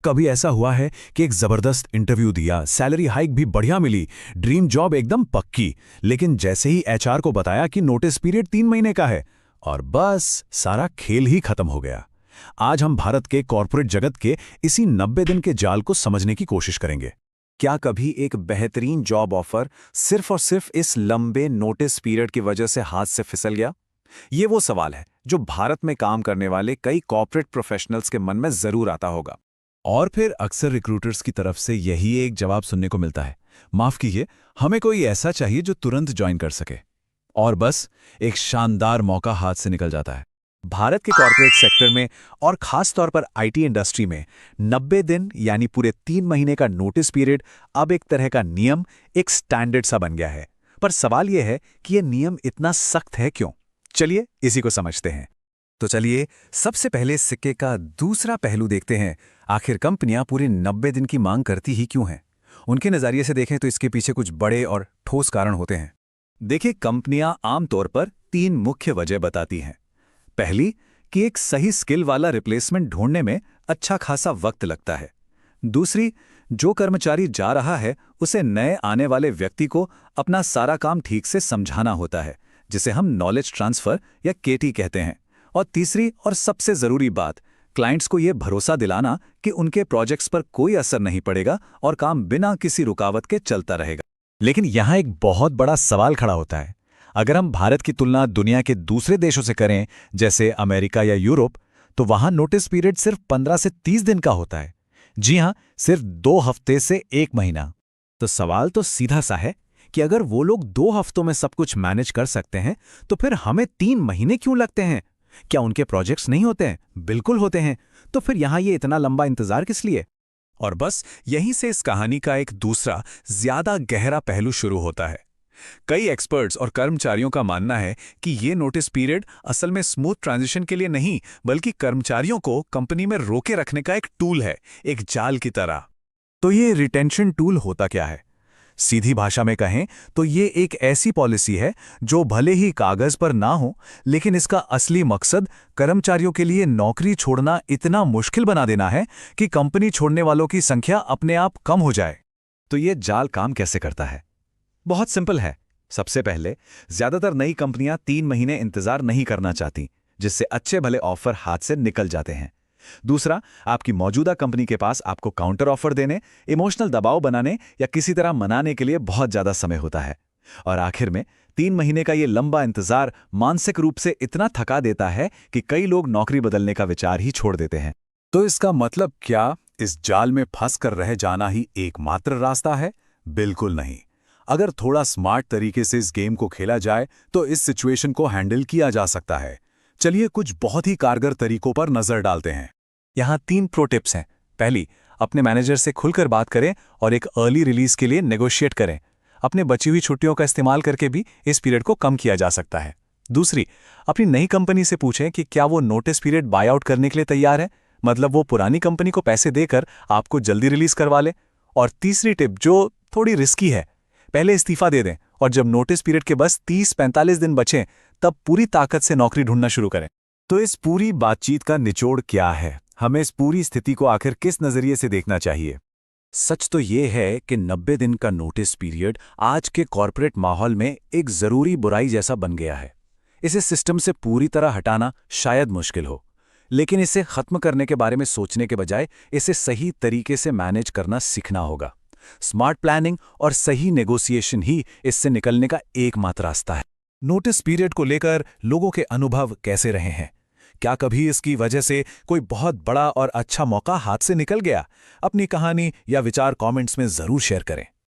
कभी ऐसा हुआ है कि एक जबरदस्त इंटरव्यू दिया, सैलरी हाइक भी बढ़िया मिली, ड्रीम जॉब एकदम पक्की, लेकिन जैसे ही एचआर को बताया कि नोटिस पीरियड 3 महीने का है, और बस सारा खेल ही खत्म हो गया। आज हम भारत के कॉर्पोरेट जगत के इसी 90 दिन के जाल को समझने की कोशिश करेंगे। क्या कभी एक बेहतरीन जॉब ऑफर सिर्फ और सिर्फ इस लंबे नोटिस पीरियड की वजह से हाथ से फिसल गया? ये वो सवाल है जो भारत में काम करने वाले कई कॉर्पोरेट प्रोफेशनल्स के मन में जरूर आता होगा। और फिर अक्सर रिक्रूटर्स की तरफ से यही एक जवाब सुनने को मिलता है, माफ कीजिए, हमें कोई ऐसा चाहिए जो तुरंत ज्वाइन कर सके। और बस एक शानदार मौका हाथ से निकल जाता है। भारत के कॉर्पोरेट सेक्टर में और खास तौर पर आईटी इंडस्ट्री में 90 दिन यानी पूरे 3 महीने का नोटिस पीरियड अब एक तरह का नियम, एक स्टैंडर्ड सा बन गया है। पर सवाल यह है कि यह नियम इतना सख्त है क्यों? चलिए इसी को समझते हैं। तो चलिए सबसे पहले सिक्के का दूसरा पहलू देखते हैं। आखिर कंपनियां पूरे 90 दिन की मांग करती ही क्यों हैं? उनके नज़रिए से देखें तो इसके पीछे कुछ बड़े और ठोस कारण होते हैं। देखिए, कंपनियां आमतौर पर 3 मुख्य वजह बताती हैं। पहली, कि एक सही स्किल वाला रिप्लेसमेंट ढूंढने में अच्छा खासा वक्त लगता है। दूसरी, जो कर्मचारी जा रहा है उसे नए आने वाले व्यक्ति को अपना सारा काम ठीक से समझाना होता है, जिसे हम नॉलेज ट्रांसफर या केटी कहते हैं। और तीसरी और सबसे जरूरी बात, क्लाइंट्स को यह भरोसा दिलाना कि उनके प्रोजेक्ट्स पर कोई असर नहीं पड़ेगा और काम बिना किसी रुकावट के चलता रहेगा। लेकिन यहाँ एक बहुत बड़ा सवाल खड़ा होता है। अगर हम भारत की तुलना दुनिया के दूसरे देशों से करें, जैसे अमेरिका या यूरोप, तो वहां नोटिस पीरियड सिर्फ 15 से 30 दिन का होता है। जी हां, सिर्फ 2 हफ्ते से 1 महीना। तो सवाल तो सीधा सा है कि अगर वो लोग 2 हफ्तों में सब कुछ मैनेज कर सकते हैं, तो फिर हमें 3 महीने क्यों लगते हैं? क्या उनके प्रोजेक्ट्स नहीं होते हैं? बिल्कुल होते हैं। तो फिर यहां ये इतना लंबा इंतजार किस लिए? और बस यहीं से इस कहानी का एक दूसरा, ज्यादा गहरा पहलू शुरू होता है। कई एक्सपर्ट्स और कर्मचारियों का मानना है कि ये नोटिस पीरियड असल में स्मूथ ट्रांजिशन के लिए नहीं, बल्कि कर्मचारियों को कंपनी में रोके रखने का एक टूल है, एक जाल की तरह। तो ये रिटेंशन टूल होता क्या है? सीधी भाषा में कहें तो ये एक ऐसी पॉलिसी है जो भले ही कागज पर ना हो, लेकिन इसका असली मकसद कर्मचारियों के लिए नौकरी छोड़ना इतना मुश्किल बना देना है कि कंपनी छोड़ने वालों की संख्या अपने आप कम हो जाए। तो ये जाल काम कैसे करता है? बहुत सिंपल है। सबसे पहले, ज्यादातर नई कंपनियां 3 महीने इंतजार नहीं करना चाहती, जिससे अच्छे भले ऑफर हाथ से निकल जाते हैं। दूसरा, आपकी मौजूदा कंपनी के पास आपको काउंटर ऑफर देने, इमोशनल दबाव बनाने या किसी तरह मनाने के लिए बहुत ज्यादा समय होता है। और आखिर में 3 महीने का ये लंबा इंतजार मानसिक रूप से इतना थका देता है कि कई लोग नौकरी बदलने का विचार ही छोड़ देते हैं। तो इसका मतलब क्या इस जाल में फंस कर रह जाना ही एकमात्र रास्ता है? बिल्कुल नहीं। अगर थोड़ा स्मार्ट तरीके से इस गेम को खेला जाए तो इस सिचुएशन को हैंडल किया जा सकता है। चलिए कुछ बहुत ही कारगर तरीकों पर नजर डालते हैं। यहाँ 3 प्रो टिप्स हैं। पहली, अपने मैनेजर से खुलकर बात करें और एक अर्ली रिलीज के लिए नेगोशिएट करें। अपने बची हुई छुट्टियों का इस्तेमाल करके भी इस पीरियड को कम किया जा सकता है। दूसरी, अपनी नई कंपनी से पूछें कि क्या वो नोटिस पीरियड बाय आउट करने के लिए तैयार है, मतलब वो पुरानी कंपनी को पैसे देकर आपको जल्दी रिलीज करवा ले। और तीसरी टिप, जो थोड़ी रिस्की है, पहले इस्तीफा दे दें और जब नोटिस पीरियड के बस 30-45 दिन बचें, तब पूरी ताकत से नौकरी ढूंढना शुरू करें। तो इस पूरी बातचीत का निचोड़ क्या है? हमें इस पूरी स्थिति को आखिर किस नजरिए से देखना चाहिए? सच तो ये है कि 90 दिन का नोटिस पीरियड आज के कॉर्पोरेट माहौल में एक जरूरी बुराई जैसा बन गया है। इसे सिस्टम से पूरी तरह हटाना शायद मुश्किल हो, लेकिन इसे खत्म करने के बारे में सोचने के बजाय इसे सही तरीके से मैनेज करना सीखना होगा। स्मार्ट प्लानिंग और सही नेगोशिएशन ही इससे निकलने का एकमात्र रास्ता है। नोटिस पीरियड को लेकर लोगों के अनुभव कैसे रहे हैं? क्या कभी इसकी वजह से कोई बहुत बड़ा और अच्छा मौका हाथ से निकल गया? अपनी कहानी या विचार कमेंट्स में जरूर शेयर करें।